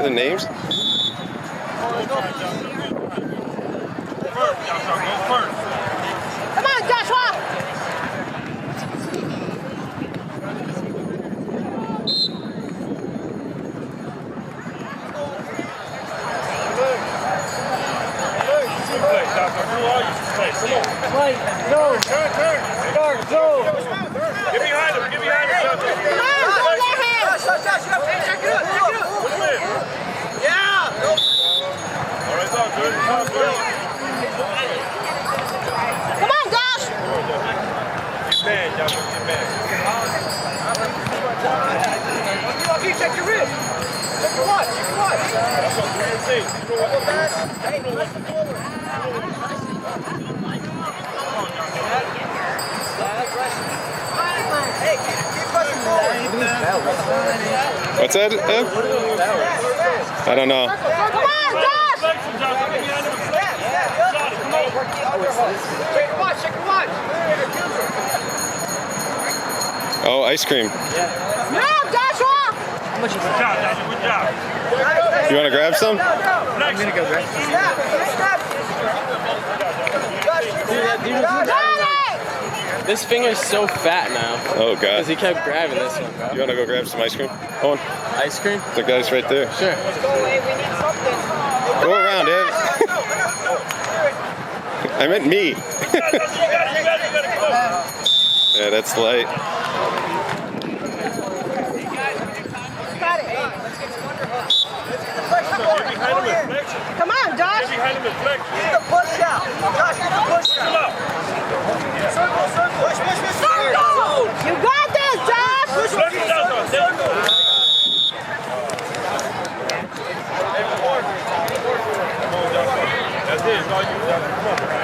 the names? Come on, Joshua! Go! Turn! Go! Get behind him! Get behind him! Come on, go let him! Check it out! Yeah! Alright, it's all good. It's all good. Come on, Josh! Get bad, y'all. Get bad. Okay, check your wrist. Check your watch. Check your watch. That's what we're saying. Hey, press the forward. Hey, keep pressing forward. What's that, Ed? I don't know. Come on, Josh! Check your watch. Check your watch. Oh, ice cream. No, Joshua! Good job, Joshua. Good job. You want to grab some? I'm gonna go grab some. This finger's so fat now. Oh, God. Because he kept grabbing this one, bro. You want to go grab some ice cream? Hold on. Ice cream? The guy's right there. Sure. Go around, Ed. I meant me. Yeah, that's light. Come on, Josh! Get behind him and flex. Get the push out. Josh, get the push Come out. out. Circle. Push. You got this, Josh! Flex it down, Josh. There you go. That's it. It's all you. Come on.